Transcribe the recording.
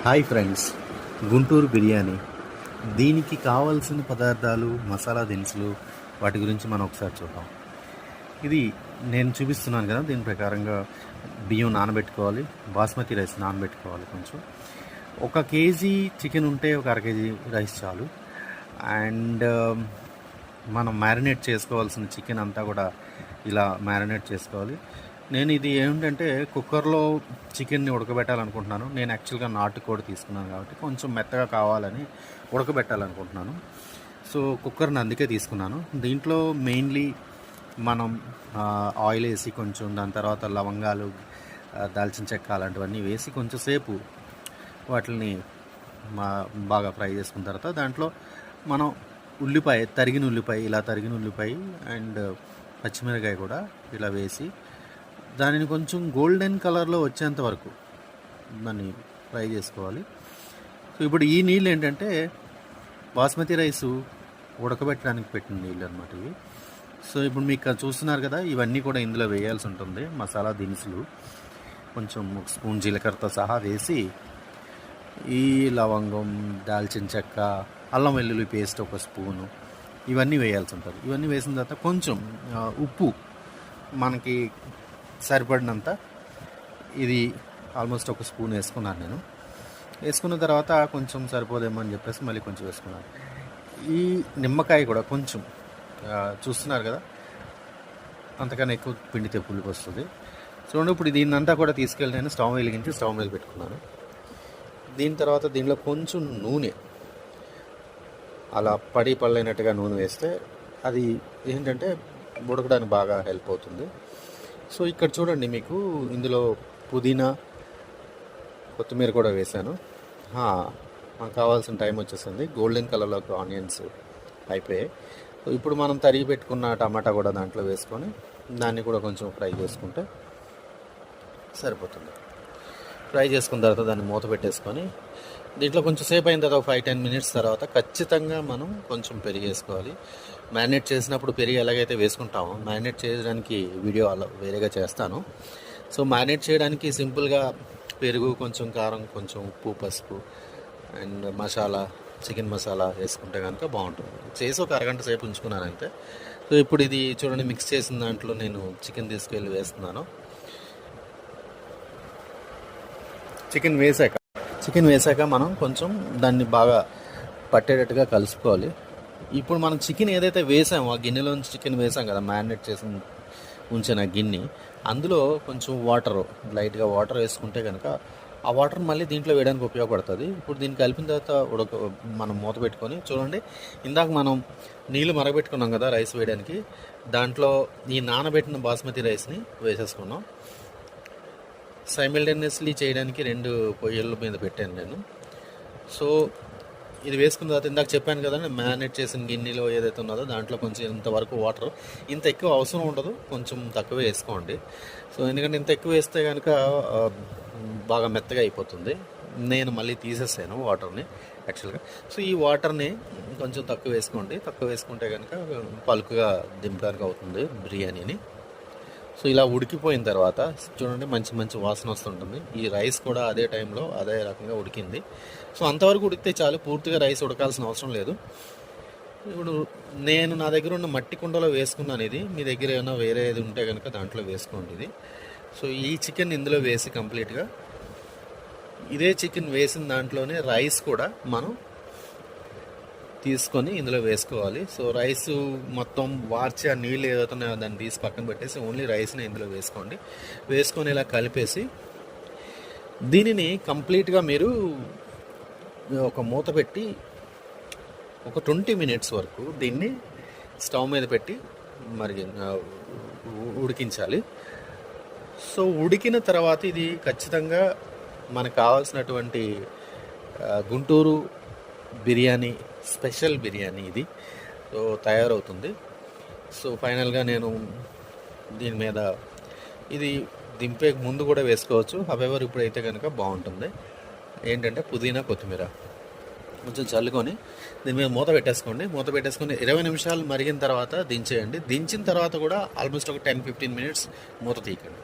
Hi friends, Guntur biryani. దీనికి కావాల్సిన పదార్థాలు, మసాలా దినుసులు, వాటి గురించి మనం ఒకసారి చూద్దాం. ఇది నేను చూపిస్తున్నాను కదా, దీని ప్రకారంగా బియ్యం నానబెట్టుకోవాలి, బాస్మతి రైస్ నానబెట్టుకోవాలి. కొంచెం ఒక కేజీ చికెన్ ఉంటే ఒక అర కేజీ రైస్ చాలు. అండ్ మనం మ్యారినేట్ చేసుకోవాల్సిన చికెన్ అంతా కూడా ఇలా మ్యారినేట్ చేసుకోవాలి. నేను ఇది ఏమిటంటే కుక్కర్లో చికెన్ని ఉడకబెట్టాలనుకుంటున్నాను. నేను యాక్చువల్గా నాటుకోడి తీసుకున్నాను కాబట్టి కొంచెం మెత్తగా కావాలని ఉడకబెట్టాలనుకుంటున్నాను. సో కుక్కర్ని అందుకే తీసుకున్నాను. దీంట్లో మెయిన్లీ మనం ఆయిల్ వేసి కొంచెం, దాని తర్వాత లవంగాలు, దాల్చిన చెక్క అలాంటివన్నీ వేసి కొంచెం సేపు వాటిని బాగా ఫ్రై చేసుకున్న తర్వాత దాంట్లో మనం ఉల్లిపాయ, తరిగిన ఉల్లిపాయ అండ్ పచ్చిమిరకాయ కూడా ఇలా వేసి దానిని కొంచెం గోల్డెన్ కలర్లో వచ్చేంత వరకు దాన్ని ఫ్రై చేసుకోవాలి. సో ఇప్పుడు ఈ నీళ్ళు ఏంటంటే బాస్మతి రైసు ఉడకబెట్టడానికి పెట్టిన నీళ్ళు అన్నమాట ఇవి. సో ఇప్పుడు మీకు చూస్తున్నారు కదా, ఇవన్నీ కూడా ఇందులో వేయాల్సి ఉంటుంది. మసాలా దినుసులు కొంచెం ఒక స్పూన్ జీలకర్రతో సహా వేసి, ఈ లవంగం, దాల్చిన చెక్క, అల్లం వెల్లుల్లి పేస్ట్ ఒక స్పూను, ఇవన్నీ వేయాల్సి ఉంటుంది. ఇవన్నీ వేసిన తర్వాత కొంచెం ఉప్పు మనకి సరిపడినంత, ఇది ఆల్మోస్ట్ ఒక స్పూన్ వేసుకున్నాను నేను. వేసుకున్న తర్వాత కొంచెం సరిపోదేమో అని చెప్పేసి మళ్ళీ కొంచెం వేసుకున్నాను. ఈ నిమ్మకాయ కూడా కొంచెం చూస్తున్నారు కదా, అంతకన్నా ఎక్కువ పిండితే పులుపు వస్తుంది. చూడండి, ఇప్పుడు దీన్నంతా కూడా తీసుకెళ్ళి నేను స్టవ్ వెలిగించి స్టవ్ మీద పెట్టుకున్నాను. దీని తర్వాత దీనిలో కొంచెం నూనె, అలా పళ్ళైనట్టుగా నూనె వేస్తే అది ఏంటంటే ఉడకడానికి బాగా హెల్ప్ అవుతుంది. సో ఇక్కడ చూడండి, మీకు ఇందులో పుదీనా, కొత్తిమీర కూడా వేశాను. మనకు కావాల్సిన టైం వచ్చేసింది. గోల్డెన్ కలర్లోకి ఆనియన్స్ అయిపోయాయి. సో ఇప్పుడు మనం తరిగి పెట్టుకున్న టమాటా కూడా దాంట్లో వేసుకొని దాన్ని కూడా కొంచెం ఫ్రై చేసుకుంటే సరిపోతుంది. ఫ్రై చేసుకున్న తర్వాత దాన్ని మూత పెట్టేసుకొని దీంట్లో కొంచెం సేపు అయిన తర్వాత 5-10 మినిట్స్ తర్వాత ఖచ్చితంగా మనం కొంచెం పెరుగు వేసుకోవాలి. మ్యారినేట్ చేసినప్పుడు పెరుగు ఎలాగైతే వేసుకుంటామో, మ్యారినేట్ చేయడానికి వీడియో అలా వేరేగా చేస్తాను. సో మ్యారినేట్ చేయడానికి సింపుల్గా పెరుగు, కొంచెం కారం, కొంచెం ఉప్పు, పసుపు అండ్ మసాలా, చికెన్ మసాలా వేసుకుంటే కనుక బాగుంటుంది. చేసి ఒక అరగంట సేపు ఉంచుకున్నాను అంతే. సో ఇప్పుడు ఇది చూడండి, మిక్స్ చేసిన దాంట్లో నేను చికెన్ తీసుకెళ్ళి వేస్తున్నాను. చికెన్ వేసాక మనం కొంచెం దాన్ని బాగా పట్టేటట్టుగా కలుపుకోవాలి. ఇప్పుడు మనం చికెన్ ఏదైతే వేసామో, ఆ గిన్నెలోంచి చికెన్ వేసాం కదా, మ్యారినేట్ చేసి ఉంచిన గిన్నె, అందులో కొంచెం లైట్గా వాటర్ వేసుకుంటే కనుక ఆ వాటర్ మళ్ళీ దీంట్లో వేయడానికి ఉపయోగపడుతుంది. ఇప్పుడు దీన్ని కలిపిన తర్వాత మనం మూత పెట్టుకొని చూడండి, ఇందాక మనం నీళ్ళు మరగబెట్టుకున్నాం కదా రైస్ వేయడానికి, దాంట్లో ఈ నానబెట్టిన బాస్మతి రైస్ని వేసేసుకున్నాం. సైమిల్టేనియస్లీ చేయడానికి 2 పొయ్యిల మీద పెట్టాను నేను. సో ఇది వేసుకున్న తర్వాత ఇందాక చెప్పాను కదా, మ్యారినేట్ చేసిన గిన్నెలో ఏదైతే ఉన్నదో దాంట్లో కొంచెం ఇంతవరకు వాటర్, ఇంత ఎక్కువ అవసరం ఉండదు, కొంచెం తక్కువే వేసుకోండి. సో ఎందుకంటే ఇంత ఎక్కువ వేస్తే కనుక బాగా మెత్తగా అయిపోతుంది. నేను మళ్ళీ తీసేసాను వాటర్ని యాక్చువల్గా. సో ఈ వాటర్ని కొంచెం తక్కువ వేసుకోండి. తక్కువ వేసుకుంటే కనుక పలుకుగా దింపడానికి అవుతుంది బిర్యానీని. సో ఇలా ఉడికిపోయిన తర్వాత చూడండి, మంచి వాసన వస్తుంటుంది. ఈ రైస్ కూడా అదే టైంలో అదే రకంగా ఉడికింది. సో అంతవరకు ఉడికితే చాలు, పూర్తిగా రైస్ ఉడకాల్సిన అవసరం లేదు. ఇప్పుడు నేను నా దగ్గర ఉన్న మట్టి కుండలో వేసుకున్నాను. ఇది మీ దగ్గర ఏమైనా వేరే ఏది ఉంటే కనుక దాంట్లో వేసుకోండి ఇది. సో ఈ చికెన్ ఇందులో వేసి కంప్లీట్గా ఇదే చికెన్ వేసిన దాంట్లోనే రైస్ కూడా మనం తీసుకొని ఇందులో వేసుకోవాలి. సో రైస్ మొత్తం వార్చి ఆ నీళ్ళు ఏదవుతున్నాయో దాన్ని తీసి పక్కన పెట్టేసి ఓన్లీ రైస్ని ఇందులో వేసుకోండి. వేసుకొని ఇలా కలిపేసి దీనిని కంప్లీట్గా మీరు ఒక మూత పెట్టి ఒక 20 మినిట్స్ వరకు దీన్ని స్టవ్ మీద పెట్టి ఉడికించాలి. సో ఉడికిన తర్వాత ఇది ఖచ్చితంగా మనకు కావాల్సినటువంటి గుంటూరు బిర్యానీ, స్పెషల్ బిర్యానీ ఇది సో తయారవుతుంది. సో ఫైనల్గా నేను దీని మీద ఇది దింపే ముందు కూడా వేసుకోవచ్చు. హవెవర్ ఇప్పుడైతే కనుక బాగుంటుంది. ఏంటంటే పుదీనా, కొత్తిమీర కొంచెం చల్లుకొని దీని మీద మూత పెట్టేసుకోండి. మూత పెట్టేసుకొని 20 నిమిషాలు మరిగిన తర్వాత దించేయండి. దించిన తర్వాత కూడా ఆల్మోస్ట్ ఒక 10-15 మినిట్స్ మూత తీయకండి.